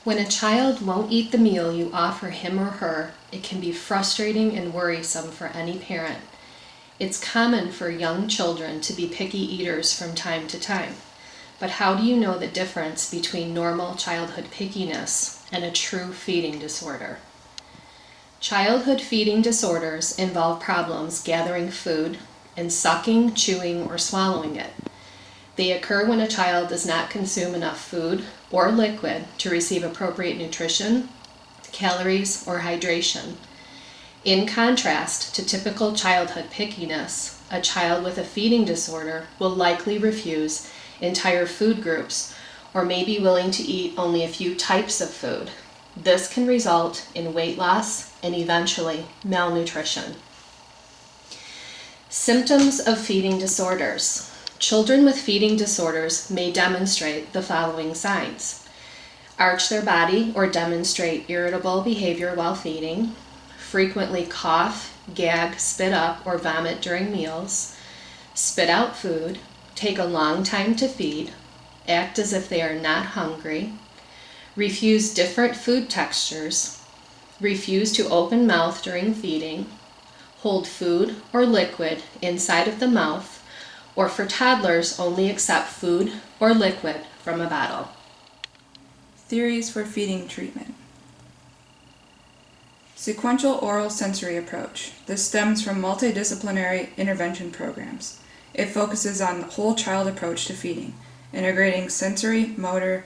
When a child won't eat the meal you offer him or her, it can be frustrating and worrisome for any parent. It's common for young children to be picky eaters from time to time. But how do you know the difference between normal childhood pickiness and a true feeding disorder? Childhood feeding disorders involve problems gathering food and sucking, chewing, or swallowing it. They occur when a child does not consume enough food or liquid to receive appropriate nutrition, calories, or hydration. In contrast to typical childhood pickiness, a child with a feeding disorder will likely refuse entire food groups or may be willing to eat only a few types of food. This can result in weight loss and eventually malnutrition. Symptoms of feeding disorders. Children with feeding disorders may demonstrate the following signs: arch their body or demonstrate irritable behavior while feeding, frequently cough, gag, spit up, or vomit during meals, spit out food, take a long time to feed, act as if they are not hungry, refuse different food textures, refuse to open mouth during feeding, hold food or liquid inside of the mouth, or for toddlers only accept food or liquid from a bottle. Theories for feeding treatment. Sequential oral sensory approach. This stems from multidisciplinary intervention programs. It focuses on the whole child approach to feeding, integrating sensory, motor,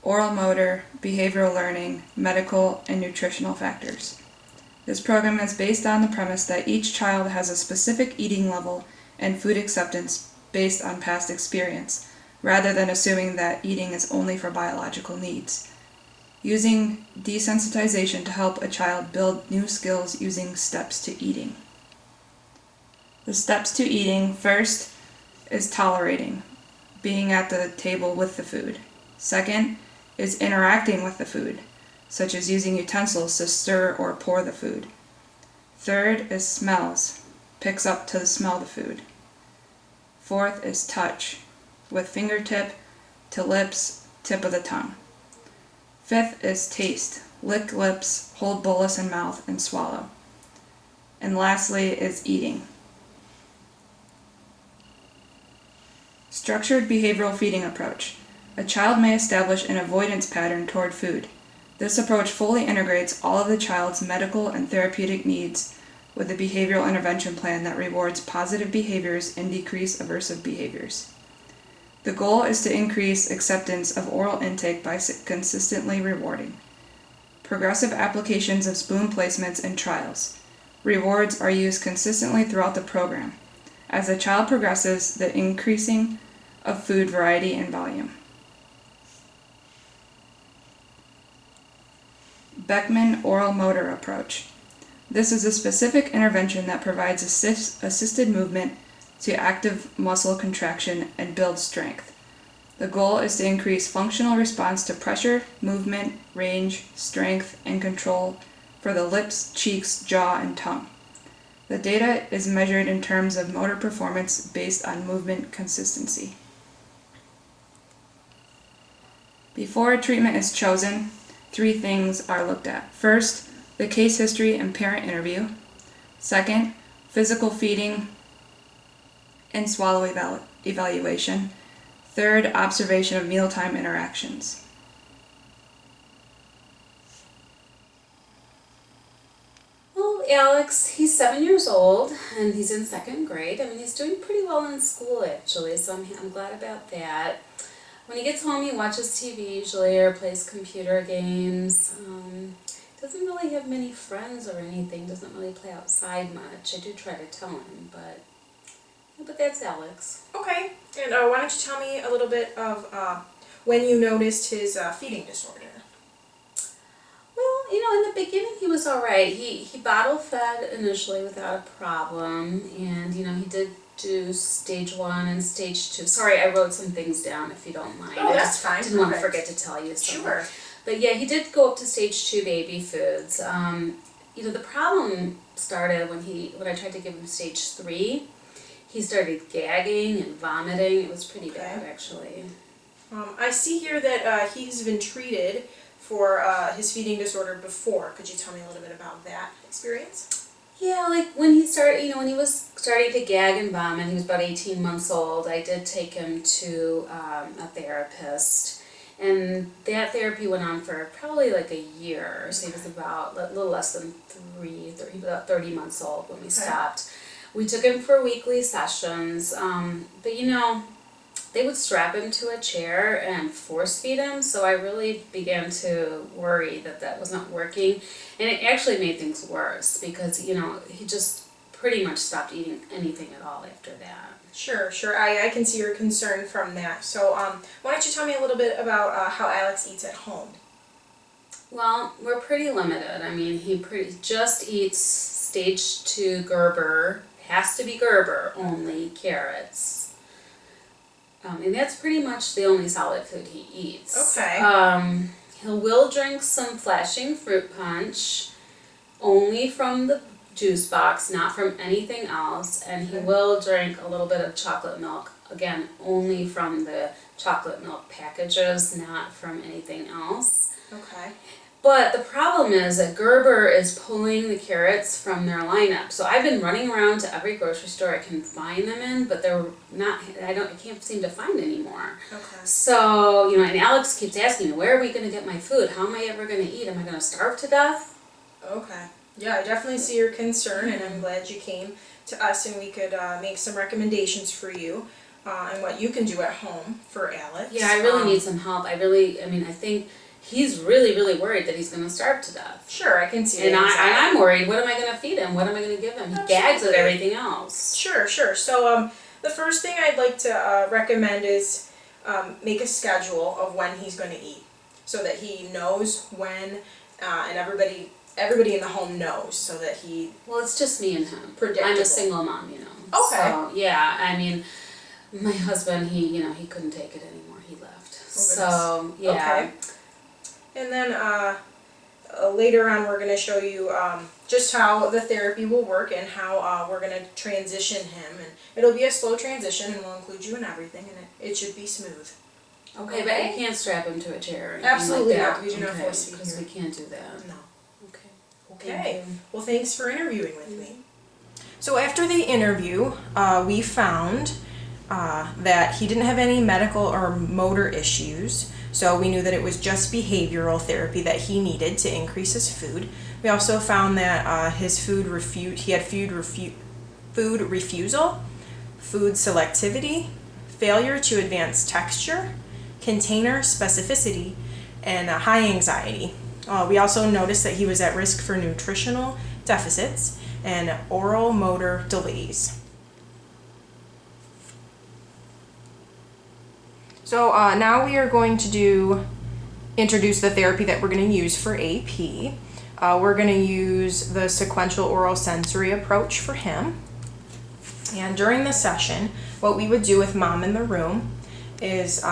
oral motor, behavioral learning, medical, and nutritional factors. This program is based on the premise that each child has a specific eating level and food acceptance based on past experience, rather than assuming that eating is only for biological needs. Using desensitization to help a child build new skills using steps to eating. The steps to eating: first is tolerating, being at the table with the food. Second is interacting with the food, such as using utensils to stir or pour the food. Third is smells, picks up to smell the food. Fourth is touch, with fingertip to lips, tip of the tongue. Fifth is taste, lick lips, hold bolus in mouth, and swallow. And lastly is eating. Structured behavioral feeding approach. A child may establish an avoidance pattern toward food. This approach fully integrates all of the child's medical and therapeutic needs with a behavioral intervention plan that rewards positive behaviors and decrease aversive behaviors. The goal is to increase acceptance of oral intake by consistently rewarding. Progressive applications of spoon placements and trials. Rewards are used consistently throughout the program. As the child progresses, the increasing of food variety and volume. Beckman oral motor approach. This is a specific intervention that provides assisted movement to active muscle contraction and build strength. The goal is to increase functional response to pressure, movement, range, strength, and control for the lips, cheeks, jaw, and tongue. The data is measured in terms of motor performance based on movement consistency. Before a treatment is chosen, 3 things are looked at. First, the case history and parent interview. Second, physical feeding and swallow evaluation. Third, observation of mealtime interactions. Well, Alex, he's 7 years old and he's in 2nd grade. I mean, he's doing pretty well in school actually, so I'm glad about that. When he gets home, he watches TV usually or plays computer games. Doesn't really have many friends or anything, doesn't really play outside much. I do try to tell him, but that's Alex. Okay, and why don't you tell me a little bit of when you noticed his feeding disorder? Well, in the beginning he was alright. He bottle fed initially without a problem, and he did do stage 1 and stage 2. Sorry, I wrote some things down if you don't mind. Oh, that's fine. Didn't want to forget to tell you something. Sure. But yeah, he did go up to stage 2 baby foods. The problem started when I tried to give him stage 3. He started gagging and vomiting. It was pretty bad, actually. I see here that he's been treated for his feeding disorder before. Could you tell me a little bit about that experience? Yeah, like when he started, when he was starting to gag and vomit, he was about 18 months old, I did take him to a therapist. And that therapy went on for probably like a year. So he was about a little less than he was about 30 months old when we stopped. We took him for weekly sessions, but they would strap him to a chair and force feed him, so I really began to worry that that wasn't working. And it actually made things worse because, he just pretty much stopped eating anything at all after that. Sure. I can see your concern from that. So why don't you tell me a little bit about how Alex eats at home? Well, we're pretty limited. I mean, he just eats stage 2 Gerber, has to be Gerber, only carrots. And that's pretty much the only solid food he eats. Okay. He will drink some flashing fruit punch, only from the juice box, not from anything else. And he will drink a little bit of chocolate milk, again, only from the chocolate milk packages, not from anything else. Okay. But the problem is that Gerber is pulling the carrots from their lineup. So I've been running around to every grocery store I can find them in, but they're not, I can't seem to find anymore. Okay. So, and Alex keeps asking me, where are we going to get my food? How am I ever going to eat? Am I going to starve to death? Okay. Yeah, I definitely see your concern, and I'm glad you came to us and we could make some recommendations for you and what you can do at home for Alex. Yeah, I really need some help. I think he's really, really worried that he's going to starve to death. Sure, I can see and that. I'm worried. What am I going to feed him? What am I going to give him? He gags at everything else. Sure. So the first thing I'd like to recommend is make a schedule of when he's going to eat, so that he knows when, and everybody in the home knows, so that he. Well, it's just me and him. Predictable. I'm a single mom, Okay. So yeah, I mean, my husband, he couldn't take it anymore. He left. So yeah. Okay. And then later on, we're going to show you just how the therapy will work and how we're going to transition him. And it'll be a slow transition, and we'll include you in everything, and it should be smooth. Okay, but you can't strap him to a chair or anything Absolutely like that. not. We do not force feed because here. we can't do that. No. Okay. Okay. Well, thanks for interviewing with me. So after the interview, we found that he didn't have any medical or motor issues. So we knew that it was just behavioral therapy that he needed to increase his food. We also found that his he had food refusal, food selectivity, failure to advance texture, container specificity, and high anxiety. We also noticed that he was at risk for nutritional deficits and oral motor delays. So now we are going to introduce the therapy that we're going to use for AP. We're going to use the sequential oral sensory approach for him. And during the session, what we would do with mom in the room is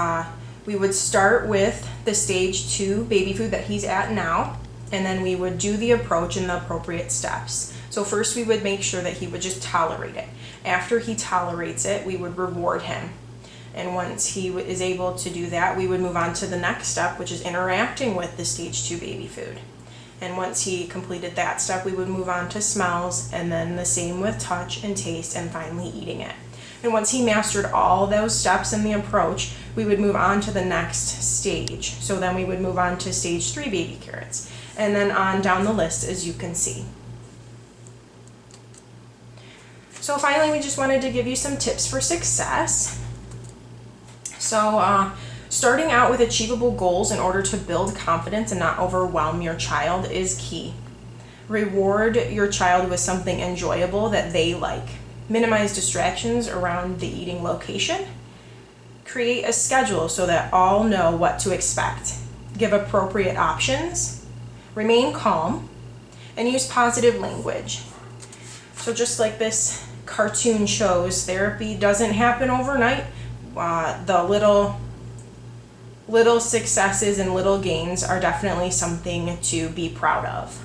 we would start with the stage 2 baby food that he's at now, and then we would do the approach in the appropriate steps. So first we would make sure that he would just tolerate it. After he tolerates it, we would reward him. And once he is able to do that, we would move on to the next step, which is interacting with the stage 2 baby food. And once he completed that step, we would move on to smells, and then the same with touch and taste, and finally eating it. And once he mastered all those steps in the approach, we would move on to the next stage. So then we would move on to stage 3 baby carrots, and then on down the list, as you can see. So finally, we just wanted to give you some tips for success. So starting out with achievable goals in order to build confidence and not overwhelm your child is key. Reward your child with something enjoyable that they like. Minimize distractions around the eating location. Create a schedule so that all know what to expect. Give appropriate options. Remain calm. And use positive language. So just like this cartoon shows, therapy doesn't happen overnight. The little successes and little gains are definitely something to be proud of.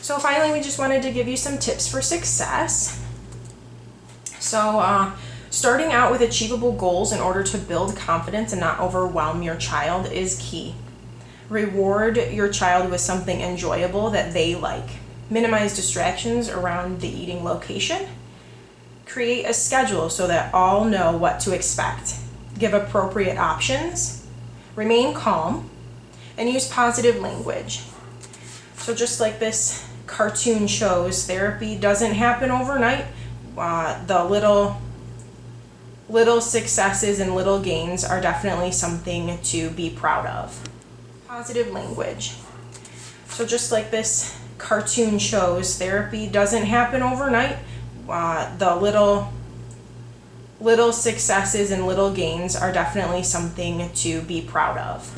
So finally, we just wanted to give you some tips for success. So starting out with achievable goals in order to build confidence and not overwhelm your child is key. Reward your child with something enjoyable that they like. Minimize distractions around the eating location. Create a schedule so that all know what to expect. Give appropriate options. Remain calm. And use positive language. So just like this cartoon shows, therapy doesn't happen overnight. The little successes and little gains are definitely something to be proud of. Positive language. So just like this cartoon shows, therapy doesn't happen overnight. The little successes and little gains are definitely something to be proud of.